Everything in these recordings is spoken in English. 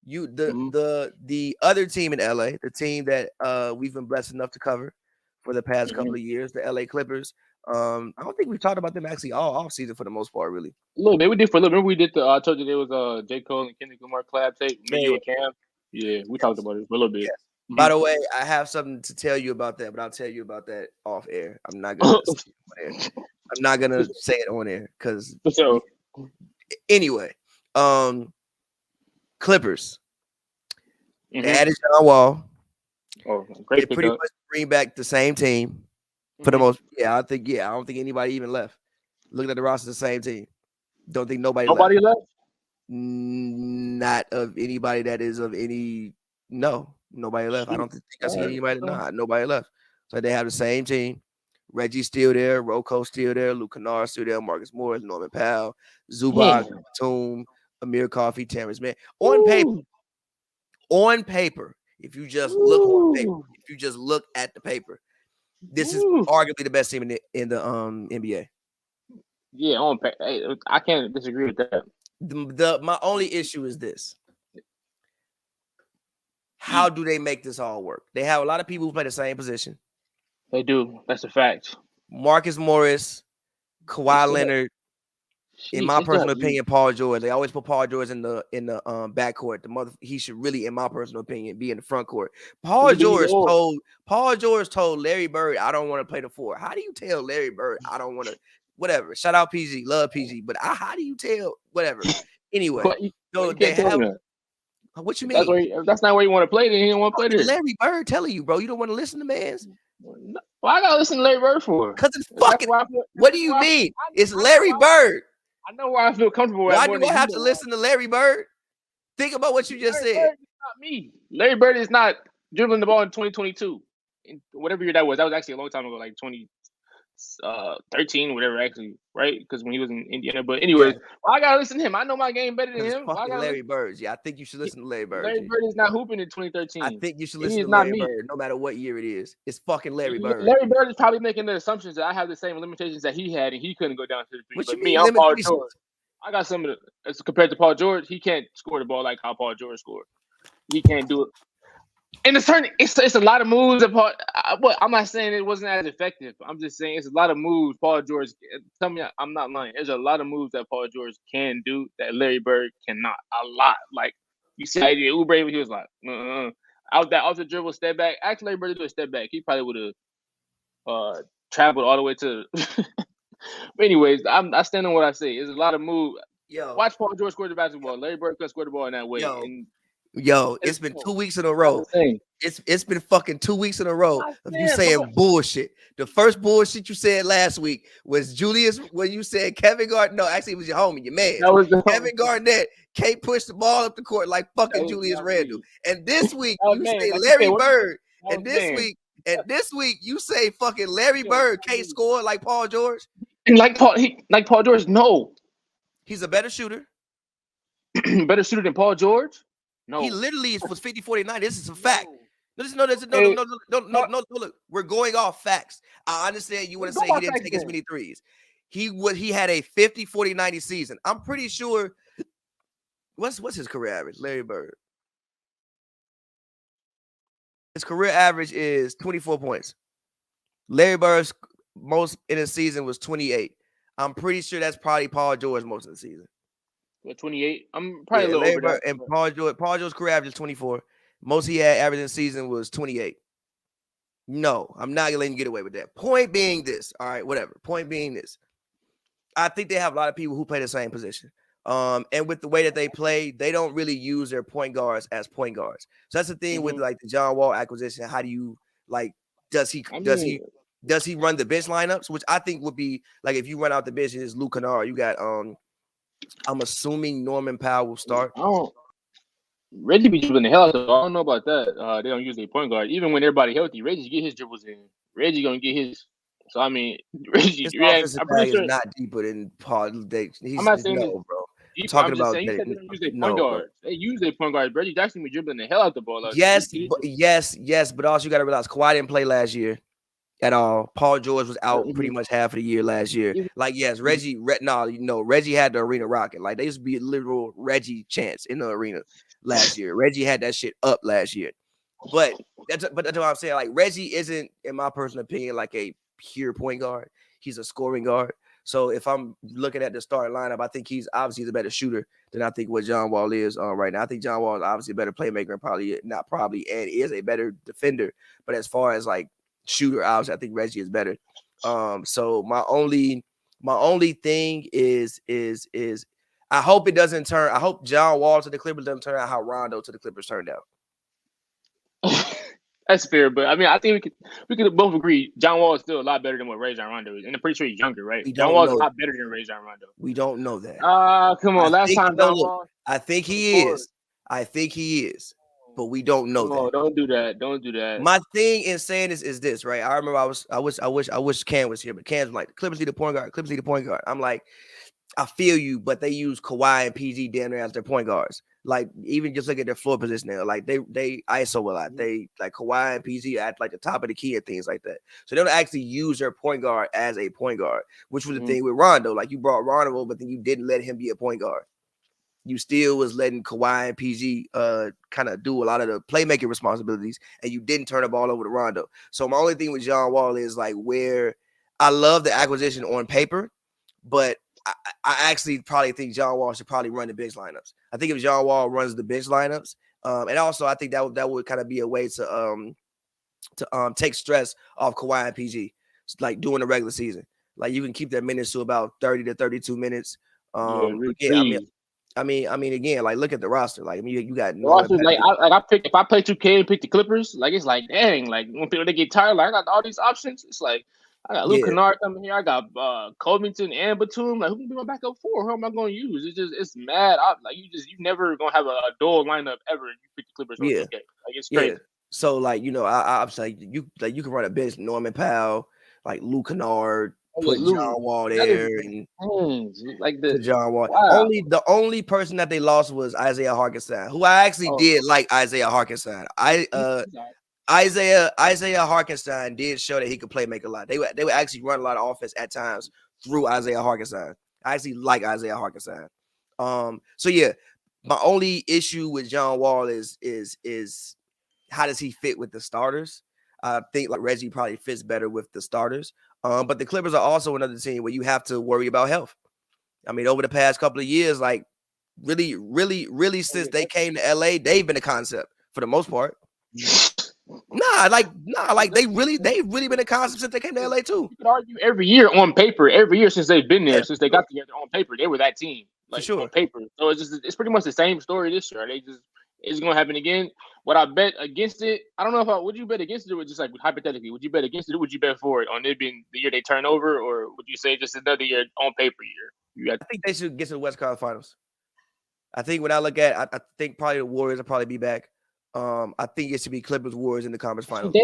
The other team in LA, the team that we've been blessed enough to cover for the past couple of years, the LA Clippers. I don't think we've talked about them actually all off season for the most part, really. A little bit. We did for a little bit. Remember we did I told you there was J. Cole and Kendrick Lamar collab tape, me, you, and Cam. Yeah, we talked about it for a little bit. Yes. By the way, I have something to tell you about that, but I'll tell you about that off air. I'm not gonna say it on air. I'm not gonna say it on air because anyway, Clippers. They added John Wall. Great. They pretty much bring back the same team for the most. I don't think anybody even left. Looking at the roster, the same team. Don't think nobody left. Not of anybody that is of any. No, nobody left. I don't think I see anybody. Nobody left. So they have the same team. Reggie's still there. Rocco's still there. Luke Kennard's still there. Marcus Morris, Norman Powell, Zubac, Batum, Amir Coffey, Terrence Mann. On paper, if you just look at the paper, this is arguably the best team in the NBA. Yeah, on paper, I can't disagree with that. My only issue is this: how do they make this all work? They have a lot of people who play the same position. They do. That's a fact. Marcus Morris, Kawhi Leonard. In my personal opinion, Paul George. They always put Paul George in the backcourt. He should really, in my personal opinion, be in the front court. Paul George told Larry Bird, "I don't want to play the 4." How do you tell Larry Bird, "I don't want to"? Whatever. Shout out PG, love PG, but how do you tell? Whatever. Anyway, so they have. What you mean? That's not where you want to play. Then he don't want to play there. Larry Bird telling you, bro. You don't want to listen to man's. Well, I gotta listen to Larry Bird for. Because it's fucking. What do you mean? It's Larry Bird. I know where I feel comfortable. Why do I have to listen to Larry Bird? Think about what you just said. Bird is not me. Larry Bird is not dribbling the ball in 2022. In whatever year that was actually a long time ago, like 2013, whatever, actually, right? Because when he was in Indiana. But anyways, I gotta listen to him. I know my game better than him. Fucking Larry Bird. Yeah, I think you should listen to Larry Bird. Larry Bird is not hooping in 2013. I think you should listen to Larry Bird, no matter what year it is. It's fucking Larry Bird. Larry Bird is probably making the assumptions that I have the same limitations that he had, and he couldn't go down to the 3. But me, I'm Paul George. I got some of the, as compared to Paul George, he can't score the ball like how Paul George scored. He can't do it. And it's a lot of moves that I'm not saying it wasn't as effective. I'm just saying it's a lot of moves Paul George. Tell me I'm not lying. There's a lot of moves that Paul George can do that Larry Bird cannot. A lot. Like you see, Oubre, he was like, out the dribble, step back. Actually, Larry Bird did a step back. He probably would have traveled all the way to. But anyways, I stand on what I say. There's a lot of moves. Watch Paul George score the basketball. Larry Bird could score the ball in that way. It's been 2 weeks in a row. It's been fucking 2 weeks in a row of you saying bullshit. The first bullshit you said last week was Julius when you said Kevin Garnett. No, actually it was your homie, your man. Kevin Garnett can't push the ball up the court like fucking Julius Randle. And this week you say Larry Bird. And this week you say fucking Larry Bird can't score like Paul George. And like Paul George, no. He's a better shooter. Better shooter than Paul George? No. He literally was 50-49. This is a fact. No. Look, we're going off facts. I understand you want to say he didn't take as many threes. He had a 50-40-90 season. I'm pretty sure. What's his career average? Larry Bird. His career average is 24 points. Larry Bird's most in a season was 28. I'm pretty sure that's probably Paul George most of the season. 28. I'm probably a little over that. And Paul George's career average is 24. Most he had average in the season was 28. No, I'm not gonna let you get away with that. Point being this, all right, whatever. Point being this, I think they have a lot of people who play the same position. And with the way that they play, they don't really use their point guards as point guards. So that's the thing with like the John Wall acquisition. How do you like? Does he run the bench lineups? Which I think would be like if you run out the bench, it's Luke Kennard. You got I'm assuming Norman Powell will start. Reggie be dribbling the hell out of it. I don't know about that. They don't use their point guard. Even when everybody healthy, Reggie get his dribbles in. Reggie gonna get his. So I mean, Reggie. I'm pretty sure is not deeper than Paul. I'm not saying bro. I'm talking about they use their point guard. They use their point guard. Reggie Jackson be dribbling the hell out the ball. Yes. But also you got to realize Kawhi didn't play last year at all. Paul George was out pretty much half of the year last year. Like yes, Reggie had the arena rocking. Like they used to be a literal Reggie chants in the arena. last year. Reggie had that shit up last year. But that's what I'm saying. Like Reggie isn't, in my personal opinion, like a pure point guard. He's a scoring guard. So if I'm looking at the starting lineup, I think he's obviously the better shooter than I think what John Wall is right now. I think John Wall is obviously a better playmaker and is a better defender. But as far as like shooter, obviously, I think Reggie is better. So my only thing is I hope it doesn't turn. I hope John Wall to the Clippers doesn't turn out how Rondo to the Clippers turned out. That's fair, but I mean, I think we could both agree John Wall is still a lot better than what Rajon Rondo is, and I'm pretty sure he's younger, right? John Wall is a lot better than Rajon Rondo. We don't know that. Come on, last time John Wall. I think he is. But we don't know that. Don't do that. Don't do that. My thing in saying this is this, right? I remember I wish Cam was here, but Cam's like, the Clippers need a point guard. Clippers need a point guard. I'm like, I feel you, but they use Kawhi and PG damn near as their point guards. Like, even just look at their floor position now. Like, they ISO a lot. They, like, Kawhi and PG at, like, the top of the key and things like that. So they don't actually use their point guard as a point guard, which was the thing with Rondo. Like, you brought Rondo, but then you didn't let him be a point guard. You still was letting Kawhi and PG kind of do a lot of the playmaking responsibilities, and you didn't turn the ball over to Rondo. So my only thing with John Wall is, like, where I love the acquisition on paper, but I actually probably think John Wall should probably run the bench lineups. I think if John Wall runs the bench lineups, and also I think that would kind of be a way to take stress off Kawhi and PG, like during the regular season. Like you can keep their minutes to about 30 to 32 minutes. I mean, again, like look at the roster. Like, I mean, you got roster, if I play 2K and pick the Clippers, like it's like dang, like when people they get tired, like I got all these options. It's like I got Luke Kennard coming here. I got Covington and Batum. Like who can be my backup for? Who am I going to use? It's mad. Like you never gonna have a dual lineup ever. You pick the Clippers. On 2K. Like it's crazy. Yeah. So like I'm saying you can run a bench Norman Powell, like Luke Kennard. Put John Wall there and like the John Wall. Wow. The only person that they lost was Isaiah Hartenstein, who I actually did like Isaiah Hartenstein. Isaiah Hartenstein did show that he could play make a lot. They would actually run a lot of offense at times through Isaiah Hartenstein. I actually like Isaiah Hartenstein. So yeah, my only issue with John Wall is how does he fit with the starters? I think like Reggie probably fits better with the starters. But the Clippers are also another team where you have to worry about health. I mean, over the past couple of years, like really since they came to LA, they've been a concept for the most part. Like they've really been a concept since they came to LA too. You could argue every year on paper, every year since they've been there, since they got together on paper, they were that team. Like for sure. On paper. So it's pretty much the same story this year. It's gonna happen again. Would I bet against it? I don't know would you bet against it or just like hypothetically, would you bet against it or would you bet for it on it being the year they turn over, or would you say just another year on paper year? I think they should get to the West Conference Finals. I think when I look at I think probably the Warriors will probably be back. I think it should be Clippers Warriors in the conference finals. They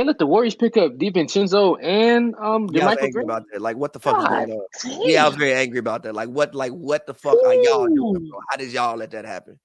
let the Warriors pick up DiVincenzo and I was angry about that. Like, what the fuck is going on? Yeah, I was very angry about that. Like, what the fuck are y'all doing, bro? How did y'all let that happen?